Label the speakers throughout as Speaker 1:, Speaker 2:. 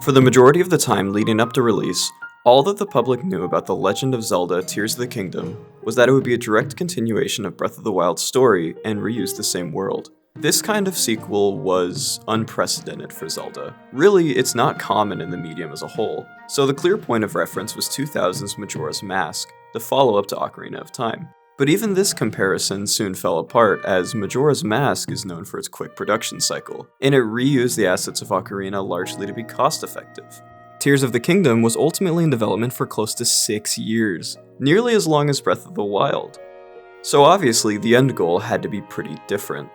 Speaker 1: For the majority of the time leading up to release, all that the public knew about The Legend of Zelda Tears of the Kingdom was that it would be a direct continuation of Breath of the Wild's story and reuse the same world. This kind of sequel was unprecedented for Zelda. Really, it's not common in the medium as a whole, so the clear point of reference was 2000's Majora's Mask, the follow-up to Ocarina of Time. But even this comparison soon fell apart, as Majora's Mask is known for its quick production cycle, and it reused the assets of Ocarina largely to be cost-effective. Tears of the Kingdom was ultimately in development for close to 6 years, nearly as long as Breath of the Wild. So obviously, the end goal had to be pretty different.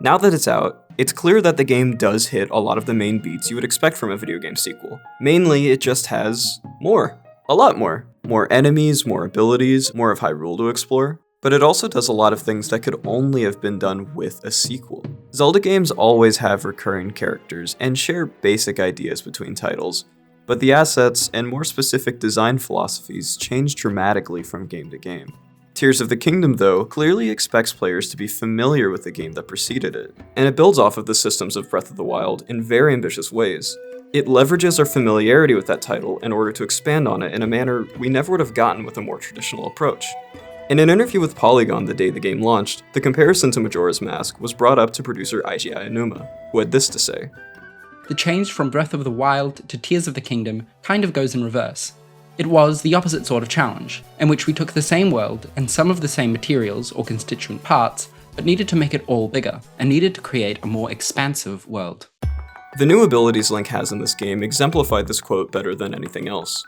Speaker 1: Now that it's out, it's clear that the game does hit a lot of the main beats you would expect from a video game sequel. Mainly, it just has more. A lot more. More enemies, more abilities, more of Hyrule to explore. But it also does a lot of things that could only have been done with a sequel. Zelda games always have recurring characters and share basic ideas between titles, but the assets and more specific design philosophies change dramatically from game to game. Tears of the Kingdom, though, clearly expects players to be familiar with the game that preceded it, and it builds off of the systems of Breath of the Wild in very ambitious ways. It leverages our familiarity with that title in order to expand on it in a manner we never would have gotten with a more traditional approach. In an interview with Polygon the day the game launched, the comparison to Majora's Mask was brought up to producer Eiji Aonuma, who had this to say.
Speaker 2: The change from Breath of the Wild to Tears of the Kingdom kind of goes in reverse. It was the opposite sort of challenge, in which we took the same world and some of the same materials or constituent parts, but needed to make it all bigger, and needed to create a more expansive world.
Speaker 1: The new abilities Link has in this game exemplified this quote better than anything else.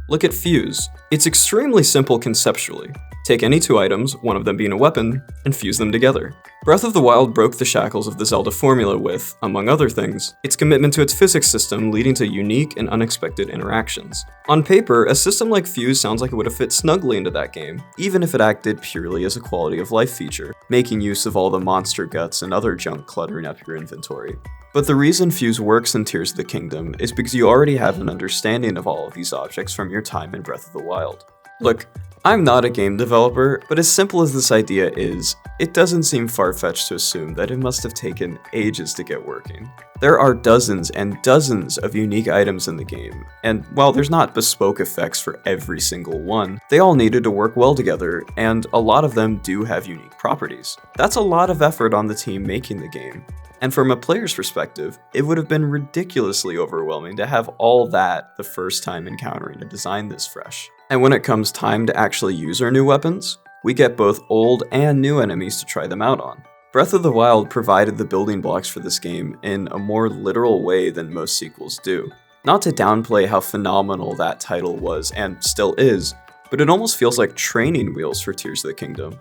Speaker 1: Look at Fuse. It's extremely simple conceptually. Take any two items, one of them being a weapon, and fuse them together. Breath of the Wild broke the shackles of the Zelda formula with, among other things, its commitment to its physics system leading to unique and unexpected interactions. On paper, a system like Fuse sounds like it would have fit snugly into that game, even if it acted purely as a quality of life feature, making use of all the monster guts and other junk cluttering up your inventory. But the reason Fuse works in Tears of the Kingdom is because you already have an understanding of all of these objects from your time in Breath of the Wild. Look, I'm not a game developer, but as simple as this idea is, it doesn't seem far-fetched to assume that it must have taken ages to get working. There are dozens and dozens of unique items in the game, and while there's not bespoke effects for every single one, they all needed to work well together, and a lot of them do have unique properties. That's a lot of effort on the team making the game. And from a player's perspective, it would have been ridiculously overwhelming to have all that the first time encountering a design this fresh. And when it comes time to actually use our new weapons, we get both old and new enemies to try them out on. Breath of the Wild provided the building blocks for this game in a more literal way than most sequels do. Not to downplay how phenomenal that title was and still is, but it almost feels like training wheels for Tears of the Kingdom.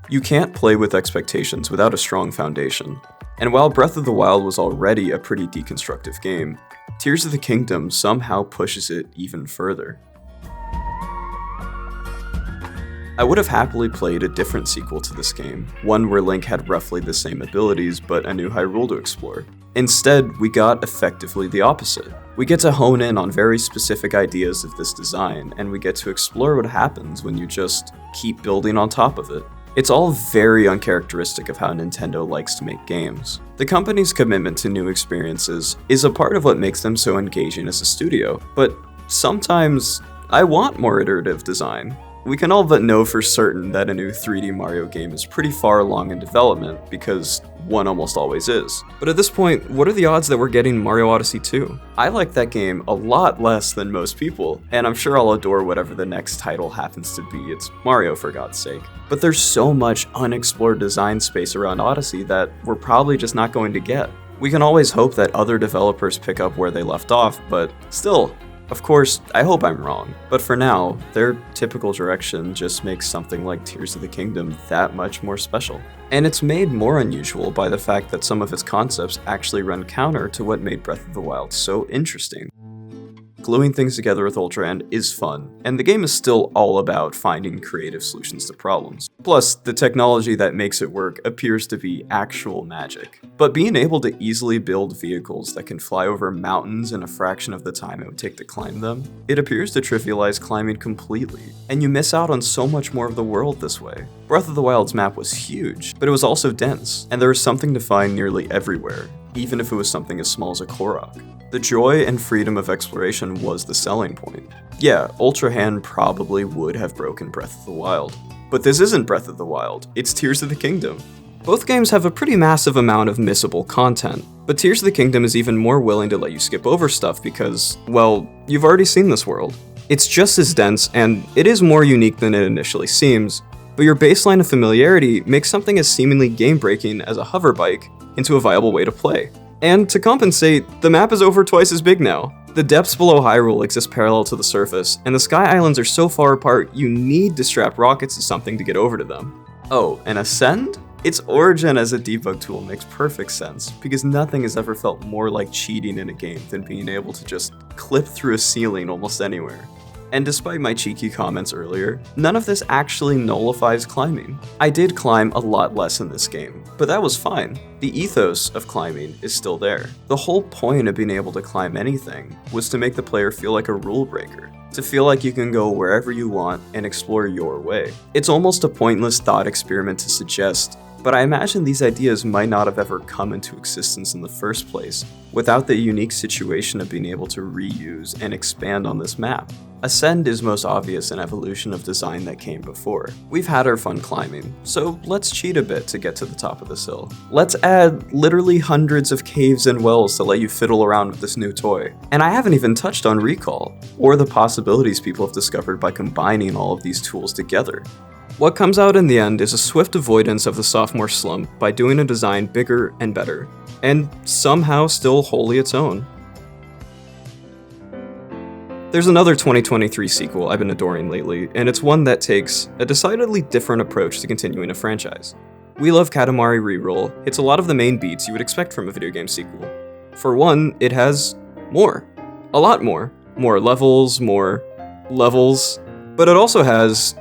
Speaker 1: You can't play with expectations without a strong foundation. And while Breath of the Wild was already a pretty deconstructive game, Tears of the Kingdom somehow pushes it even further. I would have happily played a different sequel to this game, one where Link had roughly the same abilities but a new Hyrule to explore. Instead, we got effectively the opposite. We get to hone in on very specific ideas of this design, and we get to explore what happens when you just keep building on top of it. It's all very uncharacteristic of how Nintendo likes to make games. The company's commitment to new experiences is a part of what makes them so engaging as a studio, but sometimes I want more iterative design. We can all but know for certain that a new 3D Mario game is pretty far along in development, because one almost always is. But at this point, what are the odds that we're getting Mario Odyssey 2? I like that game a lot less than most people, and I'm sure I'll adore whatever the next title happens to be. It's Mario, for God's sake. But there's so much unexplored design space around Odyssey that we're probably just not going to get. We can always hope that other developers pick up where they left off, but still, of course, I hope I'm wrong, but for now, their typical direction just makes something like Tears of the Kingdom that much more special. And it's made more unusual by the fact that some of its concepts actually run counter to what made Breath of the Wild so interesting. Gluing things together with Ultra Hand is fun, and the game is still all about finding creative solutions to problems. Plus, the technology that makes it work appears to be actual magic. But being able to easily build vehicles that can fly over mountains in a fraction of the time it would take to climb them, it appears to trivialize climbing completely, and you miss out on so much more of the world this way. Breath of the Wild's map was huge, but it was also dense, and there was something to find nearly everywhere. even if it was something as small as a Korok. The joy and freedom of exploration was the selling point. Yeah, Ultra Hand probably would have broken Breath of the Wild. But this isn't Breath of the Wild, it's Tears of the Kingdom. Both games have a pretty massive amount of missable content, but Tears of the Kingdom is even more willing to let you skip over stuff because, well, you've already seen this world. It's just as dense, and it is more unique than it initially seems, but your baseline of familiarity makes something as seemingly game-breaking as a hover bike into a viable way to play. And to compensate, the map is over twice as big now. The depths below Hyrule exist parallel to the surface, and the Sky Islands are so far apart you need to strap rockets to something to get over to them. Oh, and Ascend? Its origin as a debug tool makes perfect sense, because nothing has ever felt more like cheating in a game than being able to just clip through a ceiling almost anywhere. And despite my cheeky comments earlier, none of this actually nullifies climbing. I did climb a lot less in this game, but that was fine. The ethos of climbing is still there. The whole point of being able to climb anything was to make the player feel like a rule breaker, to feel like you can go wherever you want and explore your way. It's almost a pointless thought experiment to suggest, but I imagine these ideas might not have ever come into existence in the first place without the unique situation of being able to reuse and expand on this map. Ascend is most obvious an evolution of design that came before. We've had our fun climbing, so let's cheat a bit to get to the top of this hill. Let's add literally hundreds of caves and wells to let you fiddle around with this new toy. And I haven't even touched on recall, or the possibilities people have discovered by combining all of these tools together. What comes out in the end is a swift avoidance of the sophomore slump by doing a design bigger and better, and somehow still wholly its own. There's another 2023 sequel I've been adoring lately, and it's one that takes a decidedly different approach to continuing a franchise. We Love Katamari Reroll hits a lot of the main beats you would expect from a video game sequel. For one, it has more. A lot more. More levels, but it also has,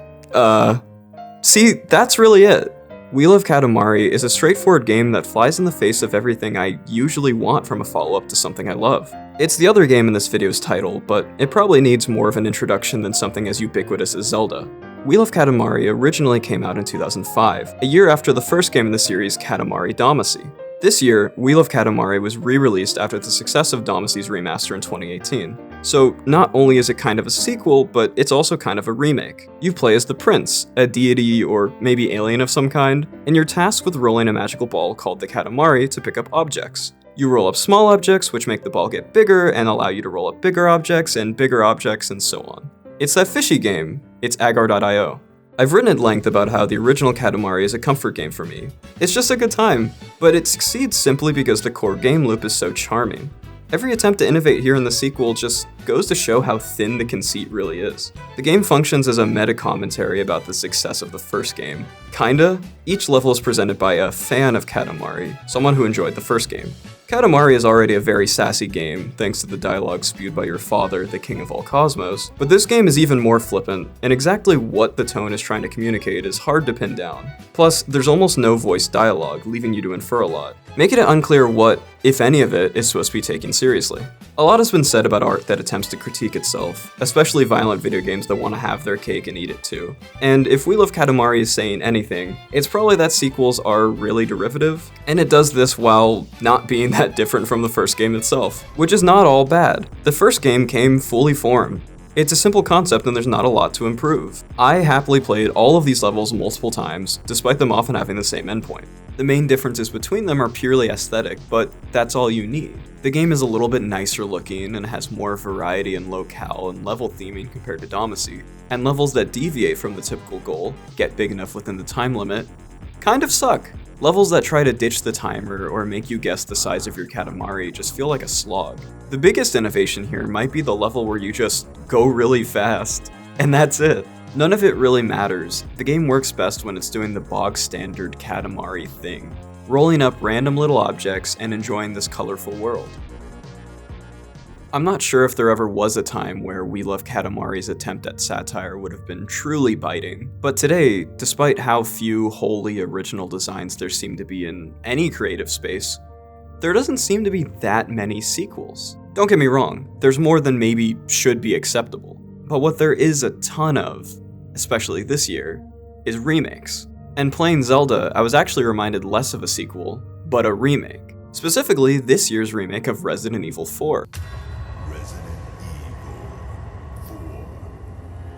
Speaker 1: see, that's really it. We Love Katamari is a straightforward game that flies in the face of everything I usually want from a follow-up to something I love. It's the other game in this video's title, but it probably needs more of an introduction than something as ubiquitous as Zelda. We Love Katamari originally came out in 2005, a year after the first game in the series, Katamari Damacy. This year, We Love Katamari was re-released after the success of Damacy's remaster in 2018. So not only is it kind of a sequel, but it's also kind of a remake. You play as the prince, a deity or maybe alien of some kind, and you're tasked with rolling a magical ball called the Katamari to pick up objects. You roll up small objects, which make the ball get bigger and allow you to roll up bigger objects, and so on. It's that fishy game. It's agar.io. I've written at length about how the original Katamari is a comfort game for me. It's just a good time, but it succeeds simply because the core game loop is so charming. Every attempt to innovate here in the sequel just goes to show how thin the conceit really is. The game functions as a meta-commentary about the success of the first game. Kinda. Each level is presented by a fan of Katamari, someone who enjoyed the first game. Katamari is already a very sassy game, thanks to the dialogue spewed by your father, the king of all cosmos, but this game is even more flippant, and exactly what the tone is trying to communicate is hard to pin down. Plus, there's almost no voiced dialogue, leaving you to infer a lot, making it unclear what, if any of it, is supposed to be taken seriously. A lot has been said about art that attempts to critique itself, especially violent video games that want to have their cake and eat it too. And if We Love Katamari is saying anything, it's probably that sequels are really derivative, and it does this while not being that different from the first game itself, which is not all bad. The first game came fully formed. It's a simple concept and there's not a lot to improve. I happily played all of these levels multiple times, despite them often having the same endpoint. The main differences between them are purely aesthetic, but that's all you need. The game is a little bit nicer looking and has more variety in locale and level theming compared to Damacy, and levels that deviate from the typical goal, get big enough within the time limit, kind of suck. Levels that try to ditch the timer or make you guess the size of your Katamari just feel like a slog. The biggest innovation here might be the level where you just go really fast, and that's it. None of it really matters. The game works best when it's doing the bog standard Katamari thing, rolling up random little objects and enjoying this colorful world. I'm not sure if there ever was a time where We Love Katamari's attempt at satire would have been truly biting, but today, despite how few wholly original designs there seem to be in any creative space, there doesn't seem to be that many sequels. Don't get me wrong, there's more than maybe should be acceptable, but what there is a ton of, especially this year, is remakes. And playing Zelda, I was actually reminded less of a sequel, but a remake. Specifically, this year's remake of Resident Evil 4.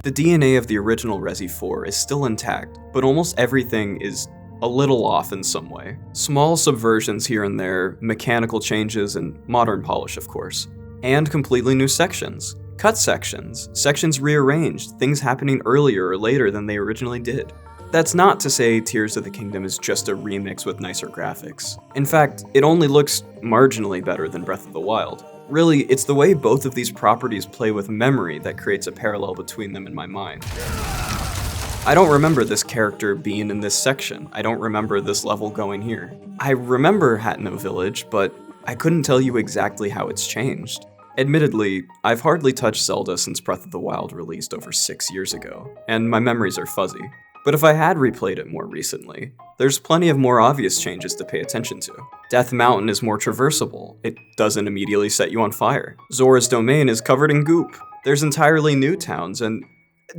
Speaker 1: The DNA of the original Resi 4 is still intact, but almost everything is a little off in some way. Small subversions here and there, mechanical changes, and modern polish, of course. And completely new sections. Cut sections, sections rearranged, things happening earlier or later than they originally did. That's not to say Tears of the Kingdom is just a remix with nicer graphics. In fact, it only looks marginally better than Breath of the Wild. Really, it's the way both of these properties play with memory that creates a parallel between them in my mind. I don't remember this character being in this section. I don't remember this level going here. I remember Hateno Village, but I couldn't tell you exactly how it's changed. Admittedly, I've hardly touched Zelda since Breath of the Wild released over 6 years ago, and my memories are fuzzy. But if I had replayed it more recently, there's plenty of more obvious changes to pay attention to. Death Mountain is more traversable. It doesn't immediately set you on fire. Zora's Domain is covered in goop. There's entirely new towns, and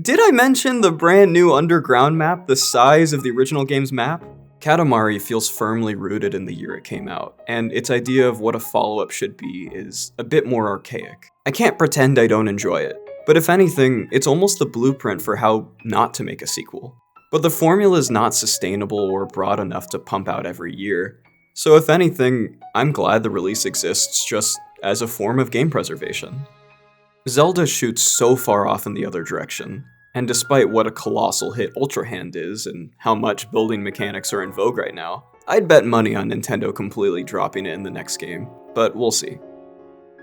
Speaker 1: did I mention the brand new underground map the size of the original game's map? Katamari feels firmly rooted in the year it came out, and its idea of what a follow-up should be is a bit more archaic. I can't pretend I don't enjoy it, but if anything, it's almost the blueprint for how not to make a sequel. But the formula is not sustainable or broad enough to pump out every year, so if anything, I'm glad the release exists just as a form of game preservation. Zelda shoots so far off in the other direction, and despite what a colossal hit Ultra Hand is and how much building mechanics are in vogue right now, I'd bet money on Nintendo completely dropping it in the next game, but we'll see.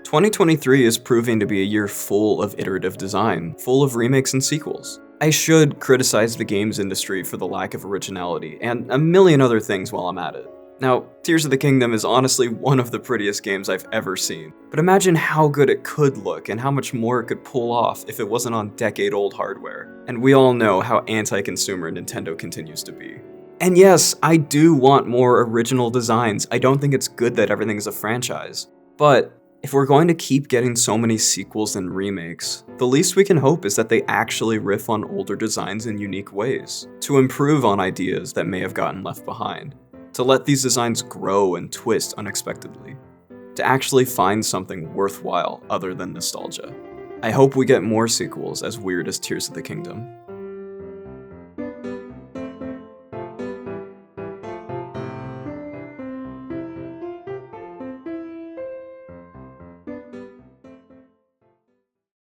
Speaker 1: 2023 is proving to be a year full of iterative design, full of remakes and sequels. I should criticize the games industry for the lack of originality, and a million other things while I'm at it. Now, Tears of the Kingdom is honestly one of the prettiest games I've ever seen, but imagine how good it could look and how much more it could pull off if it wasn't on decade-old hardware. And we all know how anti-consumer Nintendo continues to be. And yes, I do want more original designs. I don't think it's good that everything's a franchise. But if we're going to keep getting so many sequels and remakes, the least we can hope is that they actually riff on older designs in unique ways, to improve on ideas that may have gotten left behind, to let these designs grow and twist unexpectedly, to actually find something worthwhile other than nostalgia. I hope we get more sequels as weird as Tears of the Kingdom.